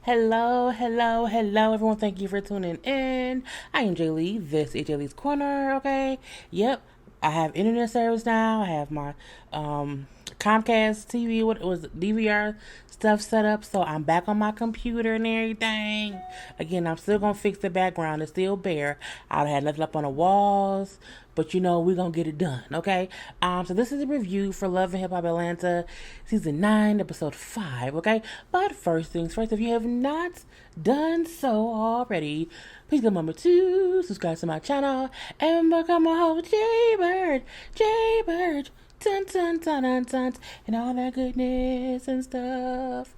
Hello, everyone. Thank you for tuning in. I am JayLee. This is JLeesCorner, okay? Yep, I have internet service now. I have my Comcast TV, what was it, DVR stuff set up, so I'm back on my computer and everything. Again, I'm still gonna fix the background. It's still bare. I had nothing up on the walls, but we're gonna get it done, okay? So this is a review for Love and Hip Hop Atlanta, season 9, episode 5, okay? But first things first, if you have not done so already, please go number 2, subscribe to my channel, and become a whole JayBird, JayBird, dun dun dun dun dun, and all that goodness and stuff.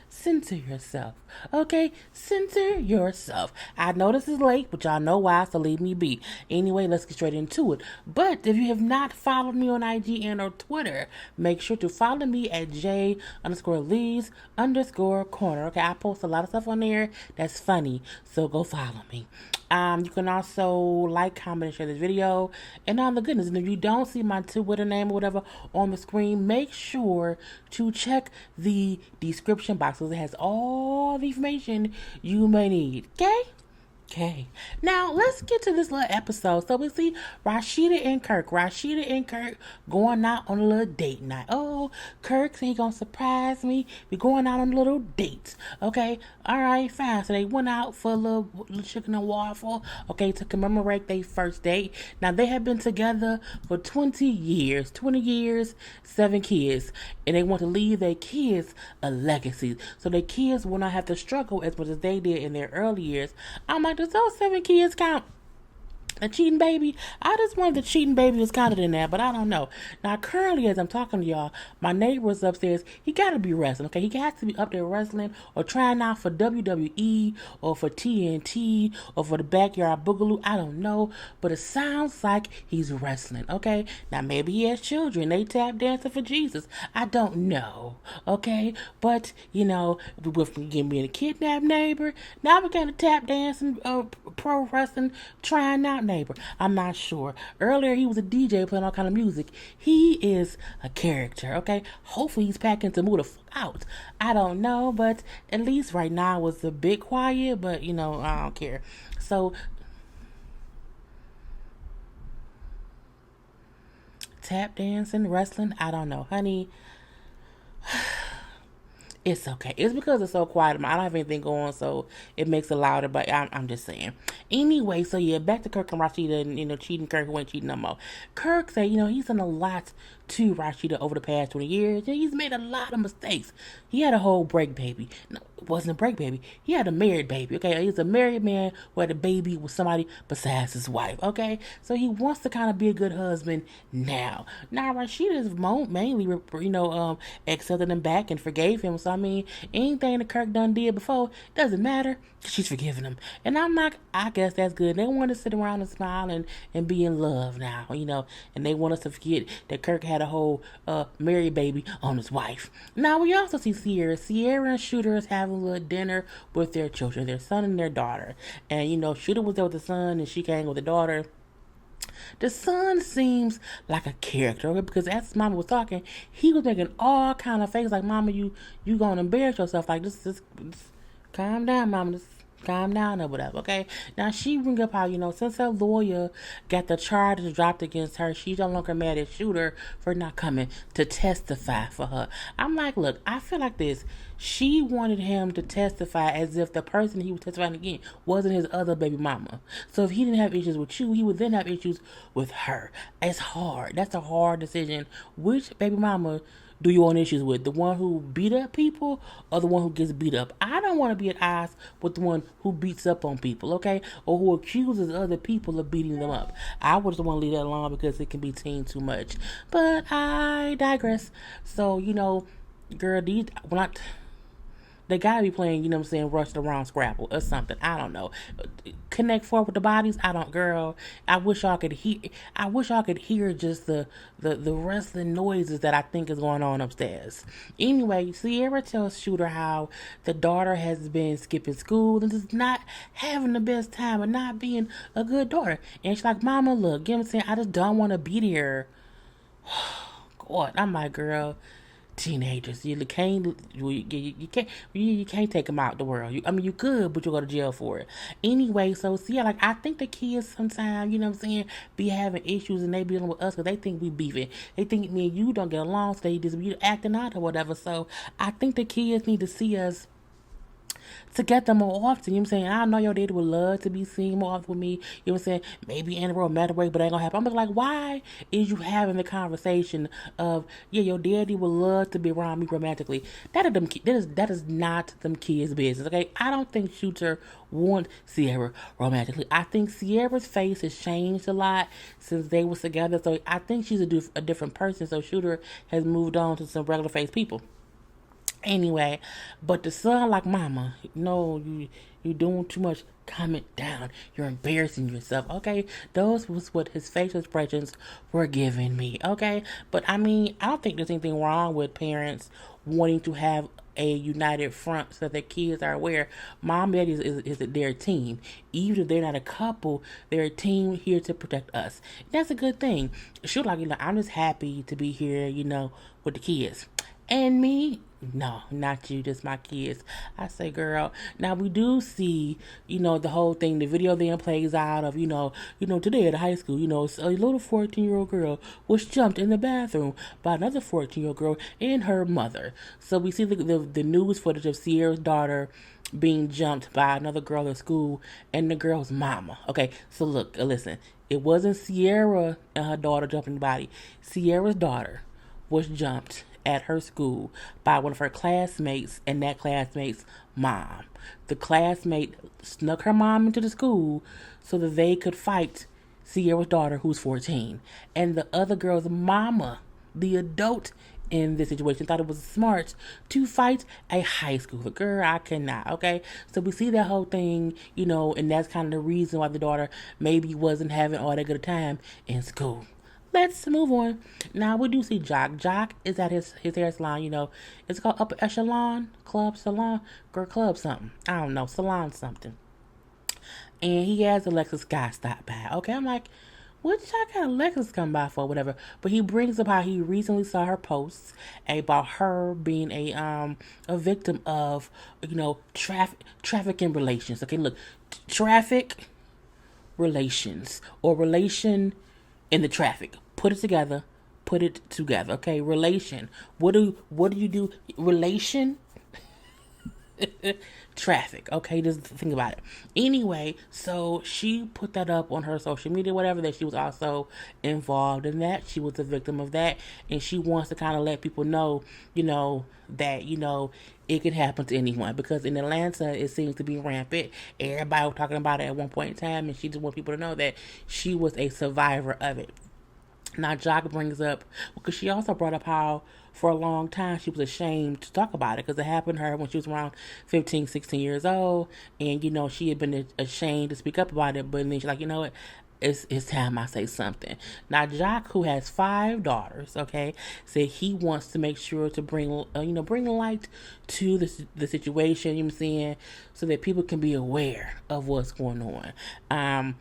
Center yourself. Okay? Center yourself. I know this is late, but y'all know why, so leave me be. Anyway, let's get straight into it. But if you have not followed me on IG and or Twitter, make sure to follow me at J_Lees_Corner. Okay, I post a lot of stuff on there that's funny, so go follow me. You can also like, comment, and share this video. And all the goodness, and if you don't see my Twitter name or whatever on the screen, make sure to check the description box because it has all the information you may need. Okay, now let's get to this little episode. So we see Rashida and Kirk going out on a little date night. Oh, Kirk said he gonna surprise me. We going out on a little date. Okay, all right, fine. So they went out for a little chicken and waffle. Okay, to commemorate their first date. Now they have been together for 20 years, 7 kids, and they want to leave their kids a legacy, so their kids will not have to struggle as much as they did in their early years. I'm like, does those 7 kids count? A cheating baby? I just wanted the cheating baby was counted in there, but I don't know. Now, currently, as I'm talking to y'all, my neighbor's upstairs. He gotta be wrestling, okay? He has to be up there wrestling or trying out for WWE or for TNT or for the Backyard Boogaloo. I don't know, but it sounds like he's wrestling, okay? Now, maybe he has children. They tap dancing for Jesus. I don't know, okay? But, with me being a kidnapped neighbor, now we got a tap dancing, pro wrestling, trying out neighbor. I'm not sure. Earlier he was a DJ playing all kind of music. He is a character, okay? Hopefully he's packing to move the fuck out. I don't know, but at least right now it's a bit quiet, but I don't care. So tap dancing, wrestling, I don't know. Honey, it's okay. It's because it's so quiet. I don't have anything going, so it makes it louder, but I'm just saying. Anyway, so yeah, back to Kirk and Rashida and, cheating Kirk who ain't cheating no more. Kirk said, he's done a lot to Rashida over the past 20 years. Yeah, he's made a lot of mistakes. He had a whole break baby. No, it wasn't a break baby. He had a married baby, okay? He's a married man who had a baby with somebody besides his wife, okay? So he wants to kind of be a good husband now. Now, Rashida's mainly, accepted him back and forgave him. So, I mean, anything that Kirk done did before, doesn't matter. She's forgiving him. And I'm not, I guess that's good. They want to sit around and smile and be in love now, and they want us to forget that Kirk had a whole married baby on his wife. Now we also see Sierra and Shooter is having a little dinner with their children, their son and their daughter. And Shooter was there with the son and she came with the daughter. The son seems like a character, okay? Because as Mama was talking, he was making all kind of faces like, Mama, you gonna embarrass yourself. Like, this calm down, Mama. This calm down or whatever, okay? Now, she bring up how, since her lawyer got the charges dropped against her, she's no longer mad at Shooter for not coming to testify for her. I'm like, look, I feel like this. She wanted him to testify as if the person he was testifying against wasn't his other baby mama. So if he didn't have issues with you, he would then have issues with her. It's hard. That's a hard decision. Which baby mama do you want issues with? The one who beat up people or the one who gets beat up? I don't want to be at odds with the one who beats up on people, okay? Or who accuses other people of beating them up. I would just want to leave that alone because it can be teen too much. But I digress. So, girl, they gotta be playing, Rush the Wrong Scrabble or something. I don't know. Connect Four with the bodies. Girl. I wish y'all could hear just the wrestling noises that I think is going on upstairs. Anyway, Sierra tells Shooter how the daughter has been skipping school and just not having the best time and not being a good daughter. And she's like, Mama, look, I just don't want to be there. God, I'm like, girl, teenagers. You can't take them out the world. I mean, you could, but you go to jail for it anyway. So see, like I think the kids sometimes, you know what I'm saying, be having issues and they be dealing with us because they think we beefing. They think me and you don't get along, so they just be acting out or whatever. So I think the kids need to see us together more often. You know what I'm saying? I know your daddy would love to be seen more often with me. You know what I'm saying? Maybe in a romantic way, but ain't gonna happen. I'm like, why is you having the conversation of, yeah, your daddy would love to be around me romantically? That is not them kids' business. Okay, I don't think Shooter wants Sierra romantically. I think Sierra's face has changed a lot since they was together. So I think she's a different person. So Shooter has moved on to some regular face people. Anyway, but the son like, mama, no, you doing too much. Calm it down. You're embarrassing yourself. Okay, those was what his facial expressions were giving me. Okay, but I mean, I don't think there's anything wrong with parents wanting to have a united front so that their kids are aware mom and daddy is their team. Even if they're not a couple, they're a team here to protect us. That's a good thing. Sure, like, I'm just happy to be here, with the kids. And me, no, not you, just my kids. I say, girl. Now we do see, the whole thing. The video then plays out of, today at high school, a little 14-year-old girl was jumped in the bathroom by another 14-year-old girl and her mother. So we see the news footage of Sierra's daughter being jumped by another girl at school and the girl's mama. Okay, so look, listen. It wasn't Sierra and her daughter jumping the body. Sierra's daughter was jumped at her school by one of her classmates and that classmate's mom. The classmate snuck her mom into the school so that they could fight Sierra's daughter, who's 14. And the other girl's mama, the adult in this situation, thought it was smart to fight a high schooler. Girl, I cannot, okay? So we see that whole thing, and that's kind of the reason why the daughter maybe wasn't having all that good a time in school. Let's move on. Now we do see Jock. Jock is at his hair salon. It's called Upper Echelon Club Salon, girl club something. I don't know, salon something. And he has Alexis guy stop by. Okay, I'm like, what Jock got Alexis come by for, whatever. But he brings up how he recently saw her posts about her being a victim of trafficking relations. Okay, look, traffic relations or relation in the traffic. Put it together. Put it together. Okay, relation. What do you do? Relation. Traffic. Okay, just think about it. Anyway, so she put that up on her social media, whatever, that she was also involved in that. She was a victim of that, and she wants to kind of let people know, that it can happen to anyone, because in Atlanta it seems to be rampant. Everybody was talking about it at one point in time, and she just wants people to know that she was a survivor of it. Now, Jock brings up, because she also brought up how for a long time she was ashamed to talk about it because it happened to her when she was around 15, 16 years old. And, she had been ashamed to speak up about it. But then she's like, you know what? It's time I say something. Now, Jock, who has 5 daughters, okay, said he wants to make sure to bring light to the situation, you know what I'm saying, so that people can be aware of what's going on.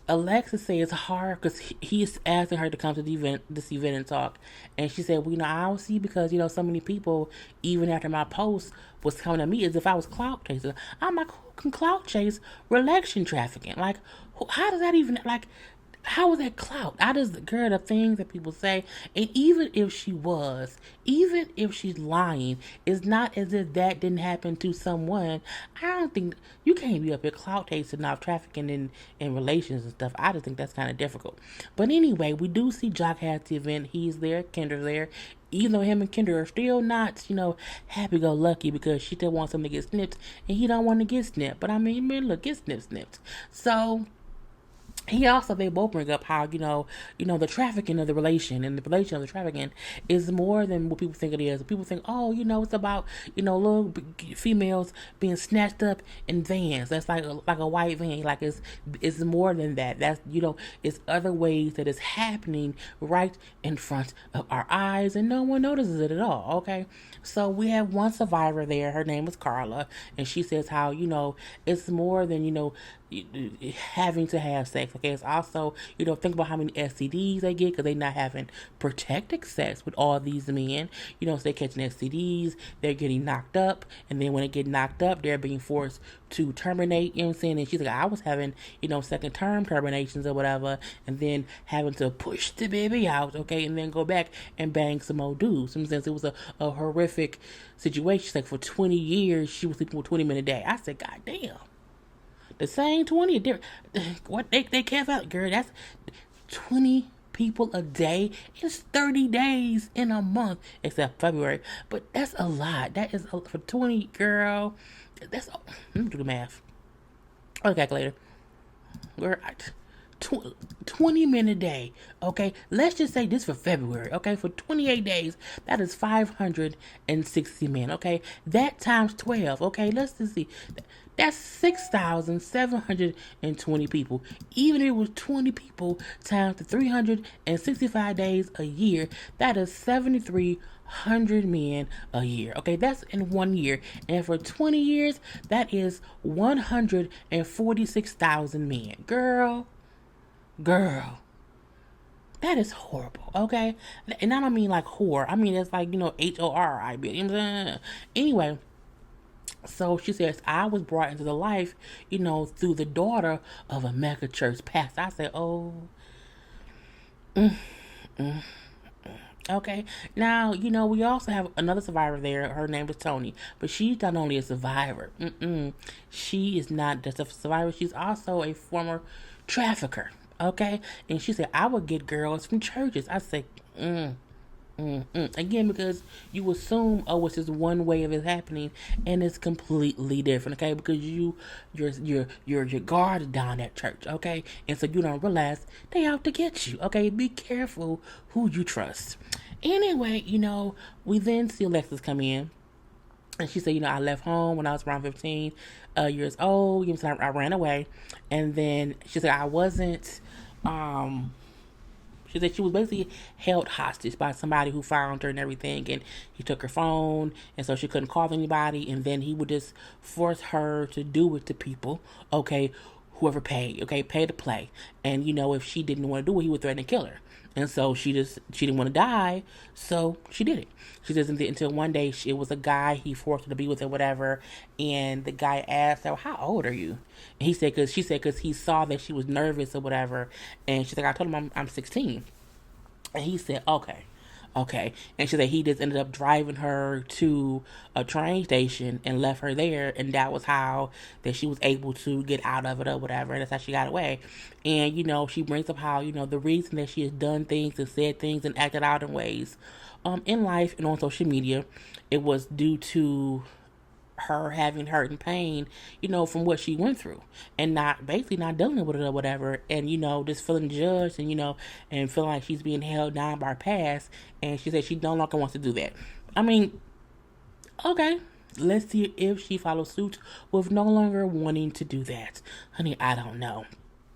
Alexis says it's hard because he's asking her to come to this event and talk, and she said, "Well, I don't see, because so many people, even after my post, was coming to me as if I was clout chasing." I'm like, who can clout chase relation trafficking? Like, how does that even like? How is that clout? I just, girl, the things that people say, and even if she's lying, it's not as if that didn't happen to someone. I don't think you can't be up here clout chasing off trafficking in relations and stuff. I just think that's kind of difficult. But anyway, we do see Jock has the event. He's there, Kendra's there. Even though him and Kendra are still not, happy-go-lucky, because she still wants him to get snipped, and he don't want to get snipped. But I mean, man, look, get snipped. So they both bring up how, the trafficking of the relation and the relation of the trafficking is more than what people think it is. People think, oh, it's about, little females being snatched up in vans. That's like a white van. Like it's more than that. That's, it's other ways that it's happening right in front of our eyes, and no one notices it at all. Okay. So we have one survivor there. Her name is Karla, and she says how, it's more than, having to have sex. Okay, it's also, think about how many STDs they get because they're not having protected sex with all these men. So they're catching STDs, they're getting knocked up, and then when they get knocked up, they're being forced to terminate. You know what I'm saying? And she's like, I was having, second term terminations or whatever, and then having to push the baby out, okay, and then go back and bang some old dudes. Since it was a horrific situation. She's like, for 20 years, she was sleeping with 20 men a day. I said, God damn. The same 20 different. What they kept out, girl? That's 20 people a day. It's 30 days in a month, except February. But that's a lot. That is for 20, girl. Let me do the math. On the calculator. We're at 20 men a day. Okay, let's just say this for February. Okay, for 28 days, that is 560 men. Okay, that times 12. Okay, let's just see. That's 6,720 people. Even if it was 20 people times the 365 days a year, that is 7,300 men a year. Okay, that's in 1 year. And for 20 years, that is 146,000 men. Girl, that is horrible, okay? And I don't mean like whore. I mean, it's like, HOR. You know what I'm saying? Anyway, so she says, I was brought into the life, through the daughter of a mega church pastor. I said, oh, okay. Now, we also have another survivor there. Her name is Tony. But she's not only a survivor. She is not just a survivor. She's also a former trafficker. Okay? And she said, I would get girls from churches. I said, Again, because you assume, oh, it's just one way of it happening, and it's completely different, okay? Because you're guarded down at church, okay? And so you don't realize they out to get you, okay? Be careful who you trust. Anyway, we then see Alexis come in, and she said, I left home when I was around 15 years old. I ran away, and then she said I wasn't. She said she was basically held hostage by somebody who found her and everything, and he took her phone, and so she couldn't call anybody, and then he would just force her to do it to people, okay, whoever paid, okay, pay to play. And, if she didn't want to do it, he would threaten to kill her. And so she didn't want to die, so she did it. She says until one day it was a guy he forced her to be with or whatever, and the guy asked her, "How old are you?" And she said because he saw that she was nervous or whatever, and she's like, "I told him I'm 16," and he said, "Okay." Okay. And she said he just ended up driving her to a train station and left her there. And that was how that she was able to get out of it or whatever. And that's how she got away. And, she brings up how, the reason that she has done things and said things and acted out in ways in life and on social media, it was due to her having hurt and pain, from what she went through, and not dealing with it or whatever, and just feeling judged, and and feeling like she's being held down by her past. And she said she no longer wants to do that. I mean, okay, let's see if she follows suit with no longer wanting to do that. Honey, I don't know.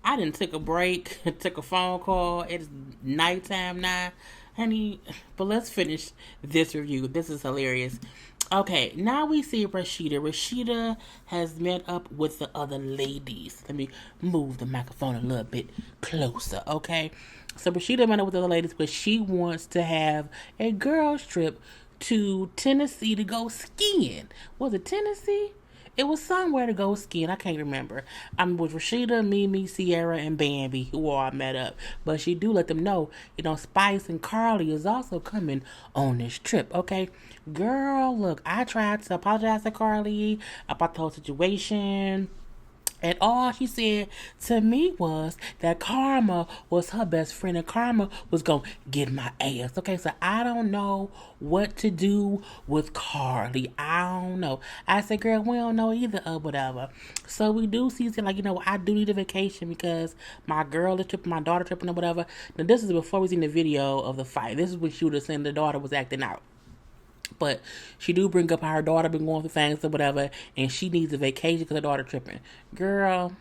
I didn't take a break, took a phone call. It's nighttime now, honey. But let's finish this review. This is hilarious. Okay, now we see Rashida. Rashida has met up with the other ladies. Let me move the microphone a little bit closer, okay? So Rashida met up with the other ladies, but she wants to have a girls' trip to Tennessee to go skiing. Was it Tennessee? It was somewhere to go skiing. I can't remember. I'm with Rashida, Mimi, Sierra, and Bambi, who all met up. But she do let them know, Spice and Carly is also coming on this trip, okay? Girl, look, I tried to apologize to Carly about the whole situation. And all she said to me was that Karma was her best friend and Karma was going to get my ass. Okay, so I don't know what to do with Carly. I don't know. I said, girl, we don't know either or whatever. So we do see, I do need a vacation because my girl is tripping, my daughter tripping or whatever. Now, this is before we seen the video of the fight. This is when she would have seen the daughter was acting out. But she do bring up how her daughter been going through things or whatever, and she needs a vacation because her daughter tripping. Girl,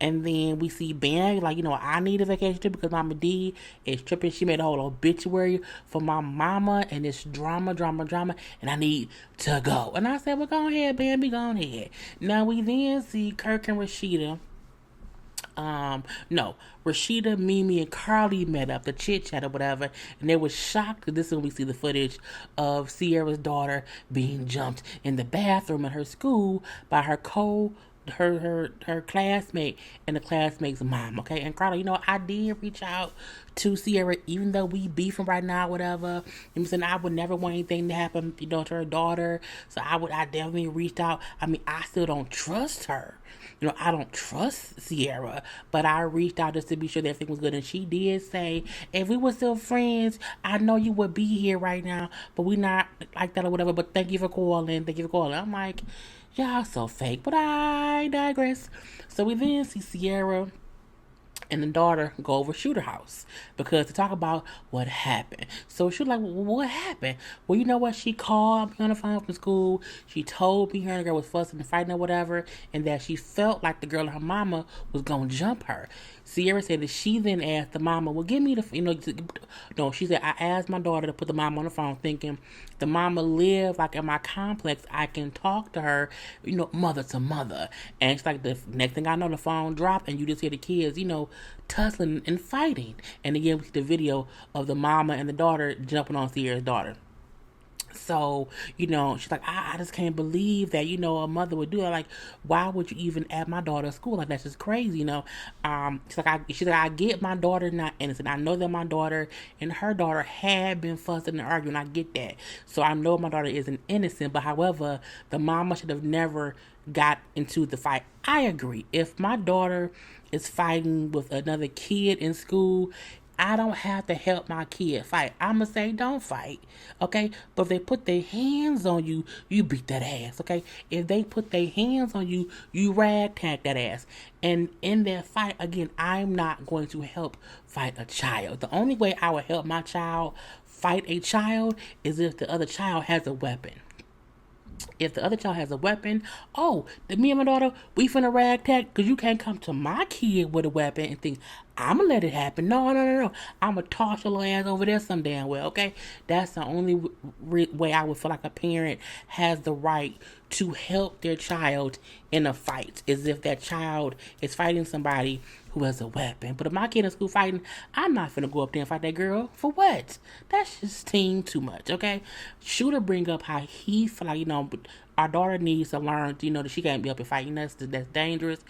And then we see Bam, like, I need a vacation too because Mama D is tripping. She made a whole obituary for my mama and it's drama, drama, drama, and I need to go. And I said, well, go ahead, Bambi, go ahead. Now we then see Kirk and Rashida. No, Rashida, Mimi, and Carly met up, the chit chat or whatever, and they were shocked. This is when we see the footage of Sierra's daughter being jumped in the bathroom at her school by her classmate and the classmate's mom. Okay, and Carla, I did reach out to Sierra, even though we beefing right now, whatever. I'm saying I would never want anything to happen, to her daughter. So I definitely reached out. I mean, I still don't trust her. I don't trust Sierra, but I reached out just to be sure that everything was good. And she did say, if we were still friends, I know you would be here right now, but we not like that or whatever. But thank you for calling. Thank you for calling. I'm like, y'all so fake, but I digress. So we then see Sierra and the daughter go over Shooter house because to talk about what happened. So she was like, well, what happened? Well, you know what? She called me on the phone from school. She told me her and the girl was fussing and fighting or whatever, and that she felt like the girl and her mama was going to jump her. Sierra said that she then asked the mama, well, give me no, she said, I asked my daughter to put the mama on the phone thinking the mama live like in my complex. I can talk to her, mother to mother. And it's like the next thing I know, the phone dropped and you just hear the kids, tussling and fighting. And again, we see the video of the mama and the daughter jumping on Sierra's daughter. So, she's like, I just can't believe that, a mother would do that. Like, why would you even add my daughter to school? Like, that's just crazy, she's like, I get my daughter not innocent. I know that my daughter and her daughter had been fussing and arguing. I get that. So I know my daughter isn't innocent, but however, the mama should have never got into the fight. I agree. If my daughter is fighting with another kid in school, I don't have to help my kid fight. I'ma say don't fight, okay? But if they put their hands on you, you beat that ass, okay? If they put their hands on you, you ragtag that ass. And in that fight, again, I'm not going to help fight a child. The only way I would help my child fight a child is if the other child has a weapon. If the other child has a weapon, me and my daughter, we finna ragtag because you can't come to my kid with a weapon and think, I'm gonna let it happen. No. I'm gonna toss your little ass over there some damn well, okay? That's the only way I would feel like a parent has the right to help their child in a fight is if that child is fighting somebody who has a weapon. But if my kid in school fighting, I'm not finna go up there and fight that girl. For what? That's just team too much, okay? Shooter bring up how he feel like, our daughter needs to learn, that she can't be up and fighting. That's dangerous.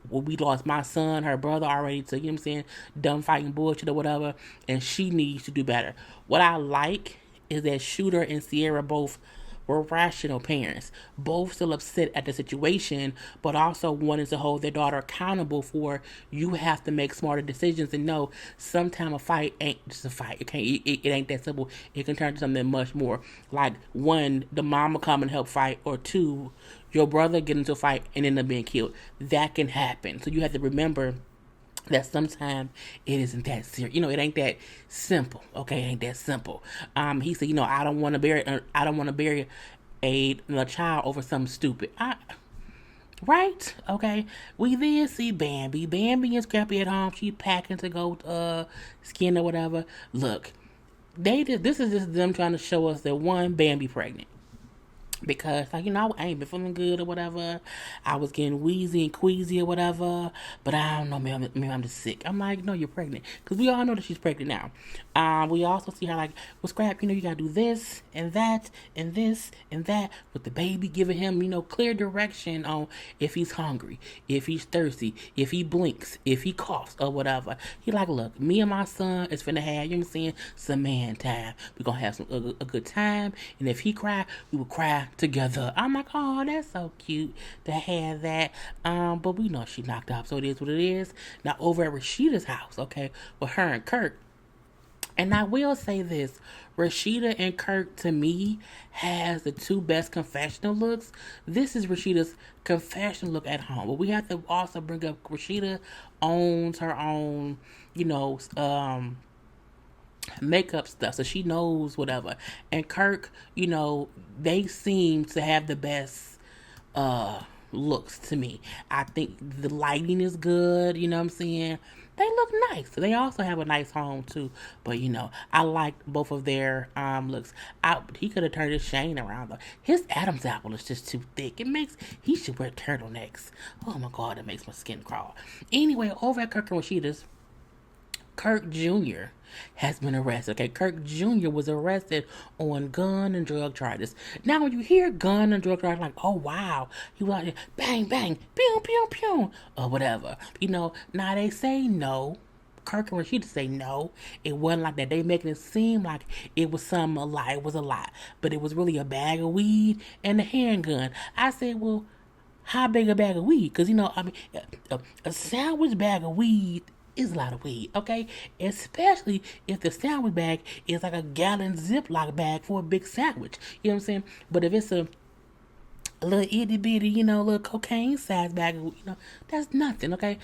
We lost my son, her brother already to, dumb fighting bullshit or whatever, and she needs to do better. What I like is that Shooter and Sierra both were rational parents, both still upset at the situation, but also wanting to hold their daughter accountable for you have to make smarter decisions and know sometimes a fight ain't just a fight. It ain't that simple. It can turn to something much more. Like one, the mama come and help fight, or two, your brother get into a fight and end up being killed. That can happen. So you have to remember that sometimes it isn't that serious. It ain't that simple. Okay, it ain't that simple. He said, I don't want to bury a child over something stupid. Right? Okay. We then see Bambi. Bambi and Scrappy at home. She packing to go skin or whatever. Look, this is just them trying to show us that one, Bambi pregnant. Because, I ain't been feeling good or whatever. I was getting wheezy and queasy or whatever. But I don't know, maybe I'm just sick. I'm like, no, you're pregnant. Because we all know that she's pregnant now. We also see her like, well, Scrap, you got to do this and that and this and that with the baby, giving him, clear direction on if he's hungry, if he's thirsty, if he blinks, if he coughs or whatever. He like, look, me and my son is finna have, some man time. We're going to have a good time. And if he cry, we will cry together. I'm like, oh, that's so cute to have that. But we know she knocked up, so it is what it is. Now over at Rashida's house, okay, with her and Kirk. And I will say this, Rashida and Kirk, to me, has the two best confessional looks. This is Rashida's confessional look at home. But we have to also bring up Rashida owns her own, makeup stuff, so she knows whatever. And Kirk, they seem to have the best looks to me. I think the lighting is good, you know what I'm saying? They look nice. They also have a nice home too. But I like both of their looks. He could have turned his Shane around though. His Adam's apple is just too thick. He should wear turtlenecks. Oh my god, it makes my skin crawl. Anyway, over at Kirk and Rashida's, Kirk Jr. has been arrested. Okay, Kirk Jr. was arrested on gun and drug charges. Now, when you hear gun and drug charges, like, oh wow, he was out there, bang, bang, pew, pew, pew, or whatever. Now they say no. Kirk and Rashida say no. It wasn't like that. They making it seem like it was a lie. It was a lie, but it was really a bag of weed and a handgun. I said, well, how big a bag of weed? Because a sandwich bag of weed is a lot of weed, okay? Especially if the sandwich bag is like a gallon Ziploc bag for a big sandwich. You know what I'm saying? But if it's a little itty bitty, little cocaine size bag, that's nothing, okay?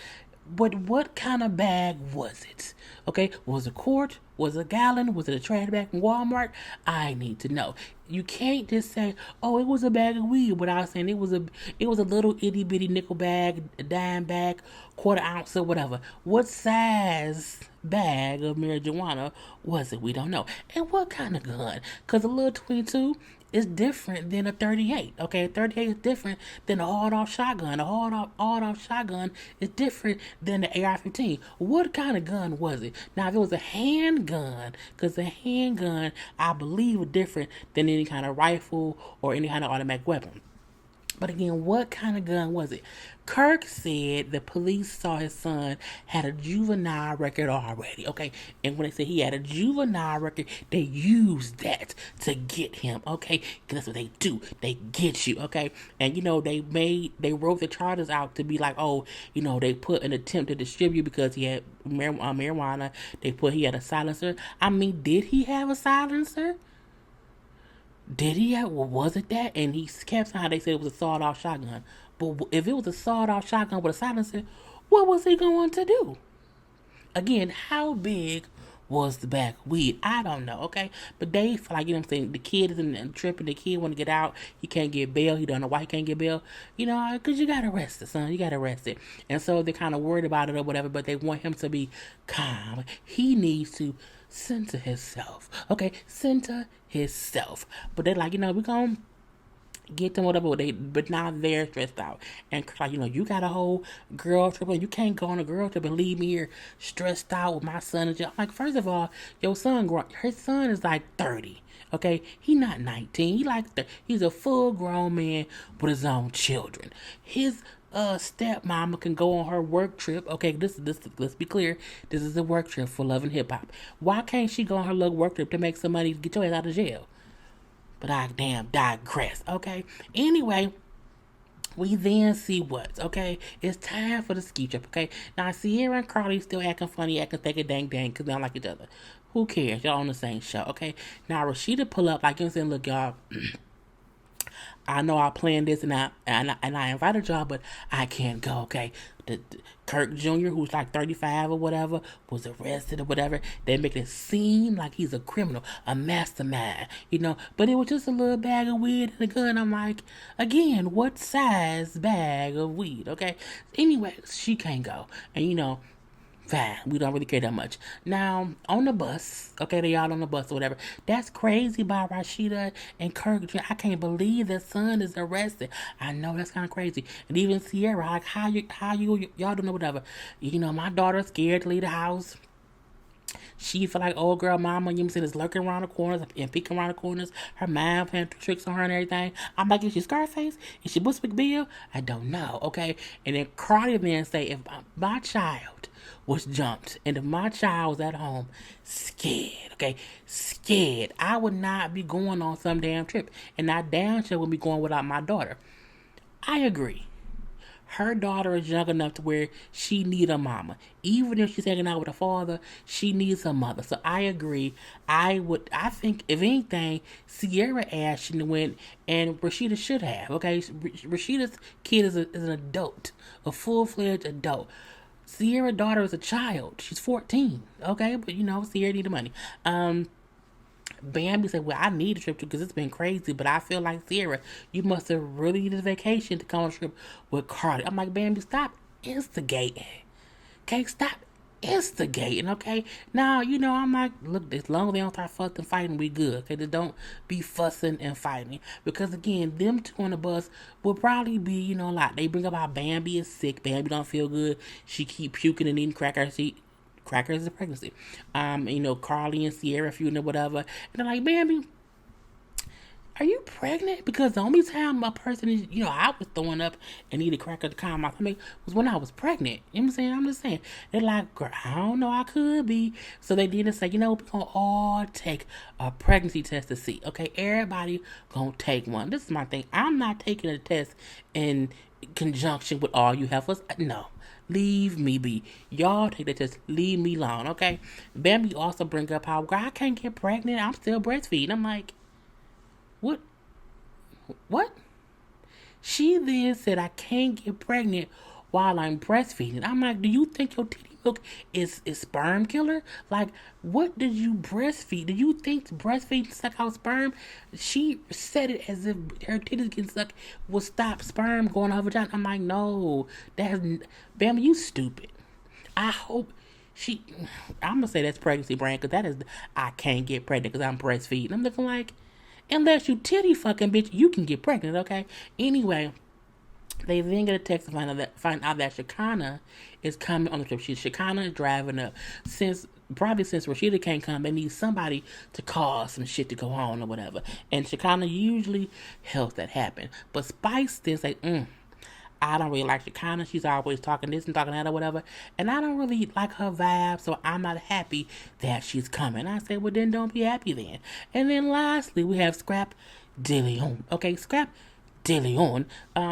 But what kind of bag was it? Okay, was it a quart? Was it a gallon? Was it a trash bag from Walmart? I need to know. You can't just say, "Oh, it was a bag of weed," without saying it was a little itty bitty nickel bag, a dime bag, quarter ounce or whatever. What size bag of marijuana was it? We don't know. And what kind of gun? Because a little 22 is different than a 38. Okay, a 38 is different than a hard-off shotgun. A hard-off shotgun is different than the AR-15. What kind of gun was it? Now, if it was a handgun, because a handgun, I believe, is different than any kind of rifle or any kind of automatic weapon. But again, what kind of gun was it? Kirk said the police saw his son had a juvenile record already, okay? And when they said he had a juvenile record, they used that to get him, okay? Because that's what they do. They get you, okay? And, they wrote the charges out to be like, oh, they put an attempt to distribute because he had marijuana. He had a silencer. I mean, did he have a silencer? Did he have, was it that? And he kept saying how they said it was a sawed-off shotgun. But if it was a sawed-off shotgun with a silencer, what was he going to do? Again, how big was the bag of weed? I don't know, okay? But they feel like, the kid is in the trip and the kid want to get out. He can't get bail. He don't know why he can't get bail. Because you got arrested, son. You got arrested. And so they're kind of worried about it or whatever, but they want him to be calm. He needs to center himself. Okay, center himself. But they're like, we're going to get them whatever but now they're stressed out and like you got a whole girl trip and you can't go on a girl trip and leave me here stressed out with my son. And I'm like, first of all, his son is like 30. Okay, he's not 19. He's a full grown man with his own children. His stepmama can go on her work trip. Okay, this let's be clear. This is a work trip for Love and Hip Hop. Why can't she go on her little work trip to make some money to get your ass out of jail? But I damn digress, okay? Anyway, we then see what, okay? It's time for the ski trip, okay? Now, Sierra and Carly still acting funny, acting thick and dang, because they don't like each other. Who cares? Y'all on the same show, okay? Now, Rashida pull up, like, saying, look, y'all, I know I planned this and I invited y'all, but I can't go, okay? The Kirk Jr., who's like 35 or whatever, was arrested or whatever. They make it seem like he's a criminal, a mastermind, But it was just a little bag of weed and a gun. I'm like, again, what size bag of weed, okay? Anyway, she can't go. And, fine, we don't really care that much. Now, on the bus, okay, they all on the bus or whatever. That's crazy by Rashida and Kirk. I can't believe their son is arrested. I know that's kind of crazy. And even Sierra, like, y'all don't know whatever. My daughter's scared to leave the house. She feel like old girl mama, is lurking around the corners and peeking around the corners. Her mind playing tricks on her and everything. I'm like, is she Scarface? Is she Bushwick Bill? I don't know, okay? And then Cardi then say, if my child was jumped and if my child was at home scared, okay, scared, I would not be going on some damn trip. And I damn sure would be going without my daughter. I agree. Her daughter is young enough to where she need a mama. Even if she's hanging out with her father, she needs a mother. So I agree. I think, if anything, Sierra ass shouldn't have went, and Rashida should have. Okay, Rashida's kid is an adult, a full-fledged adult. Sierra's daughter is a child. She's 14. Okay, but Sierra need the money. Bambi said, well, I need a trip too because it's been crazy, but I feel like Sierra, you must have really needed a vacation to come on a trip with Carly. I'm like, Bambi, stop instigating. Okay, stop instigating, okay? Now, I'm like, look, as long as they don't start fussing and fighting, we good. Okay, they don't be fussing and fighting. Because again, them two on the bus will probably be, a lot. They bring up how Bambi is sick. Bambi don't feel good. She keep puking and eating crackers. Crackers is a pregnancy. Carly and Sierra feuding or whatever. And they're like, Bambi, are you pregnant? Because the only time a person is, I was throwing up and eating cracker to calm my stomach was when I was pregnant. You know what I'm saying? I'm just saying. They're like, girl, I don't know, I could be. So they didn't say, we're going to all take a pregnancy test to see. Okay, everybody going to take one. This is my thing. I'm not taking a test in conjunction with all you heifers. No. Leave me be. Y'all take the test. Leave me alone, okay? Bambi also bring up how, girl, I can't get pregnant. I'm still breastfeeding. I'm like, what? What? She then said, I can't get pregnant while I'm breastfeeding. I'm like, do you think your titty milk is sperm killer? Like, what did you breastfeed? Do you think breastfeeding suck out sperm? She said it as if her titties getting sucked will stop sperm going over vagina. I'm like, no. Bambi, you stupid. I hope I'm going to say that's pregnancy brand because that is, I can't get pregnant because I'm breastfeeding. I'm looking like, unless you titty fucking bitch, you can get pregnant, okay? Anyway, they then get a text to find out that Shekinah is coming on the trip. Shekinah is driving up. Since Rashida can't come, they need somebody to cause some shit to go on or whatever. And Shekinah usually helps that happen. But Spice then say, I don't really like Shekinah. She's always talking this and talking that or whatever. And I don't really like her vibe, so I'm not happy that she's coming. I said, well, then don't be happy then. And then lastly, we have Scrap DeLeon. Okay, Scrap DeLeon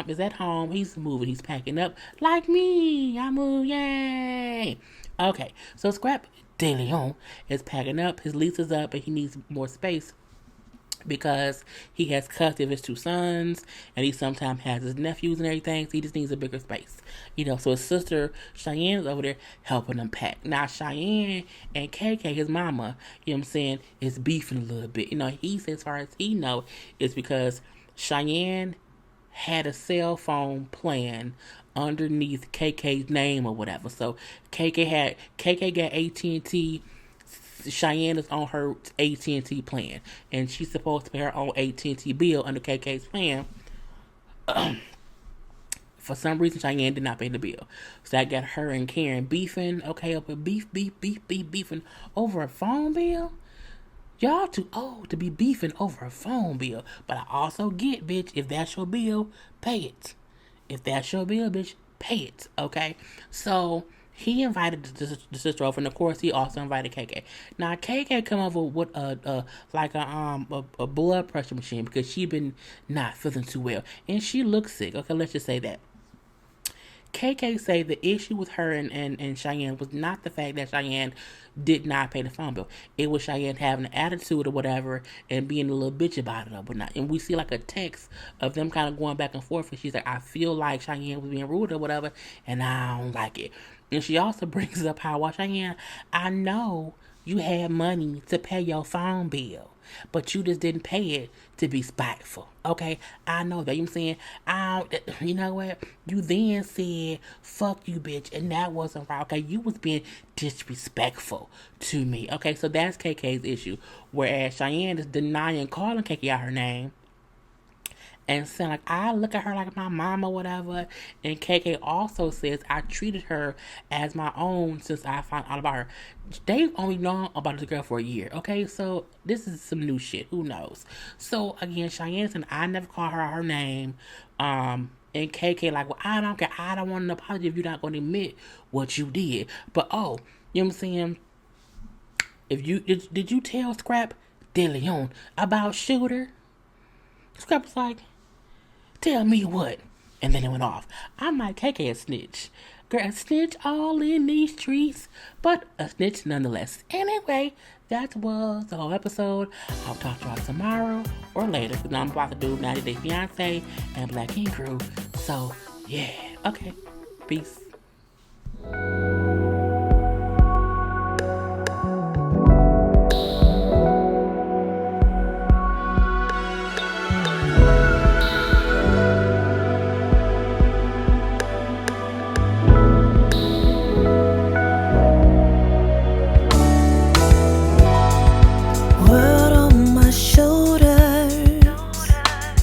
is at home. He's moving. He's packing up. Like me. I move. Yay. Okay, so Scrap DeLeon is packing up. His lease is up and he needs more space, because he has custody of his two sons and he sometimes has his nephews and everything, so he just needs a bigger space. So his sister Cheyenne is over there helping him pack. Now Cheyenne and KK, his mama, is beefing a little bit. He says, as far as he know, it's because Cheyenne had a cell phone plan underneath KK's name or whatever. So KK got AT&T. Cheyenne is on her AT&T plan, and she's supposed to pay her own AT&T bill under KK's plan. For some reason, Cheyenne did not pay the bill, so that got her and Karen beefing. Okay, up with beefing over a phone bill. Y'all too old to be beefing over a phone bill. But I also get, bitch, if that's your bill, pay it. If that's your bill, bitch, pay it. Okay, so he invited the sister over, and of course, he also invited KK. Now, KK come over with a blood pressure machine because she been not feeling too well, and she looks sick. Okay, let's just say that. KK say the issue with her and Cheyenne was not the fact that Cheyenne did not pay the phone bill. It was Cheyenne having an attitude or whatever and being a little bitch about it or whatnot. And we see like a text of them kind of going back and forth. And she's like, I feel like Cheyenne was being rude or whatever, and I don't like it. And she also brings up how, well, Cheyenne, I know you had money to pay your phone bill, but you just didn't pay it to be spiteful. Okay, I know that. You know what I'm saying? You know what? You then said, fuck you, bitch, and that wasn't right. Okay, you was being disrespectful to me. Okay, so that's KK's issue. Whereas Cheyenne is denying calling KK out her name and saying, like, I look at her like my mom or whatever. And KK also says, I treated her as my own since I found out about her. They've only known about this girl for a year, okay? So this is some new shit. Who knows? So, again, Cheyenne said, I never call her name. And KK like, well, I don't care. I don't want an apology if you're not going to admit what you did. But, you know what I'm saying? If you did you tell Scrap DeLeon about Shooter? Scrap was like, tell me what? And then it went off. I'm like, KK a snitch. Girl, a snitch all in these streets, but a snitch nonetheless. Anyway, that was the whole episode. I'll talk to y'all tomorrow or later, because I'm about to do 90 Day Fiancé and Black King Crew. So, yeah. Okay. Peace.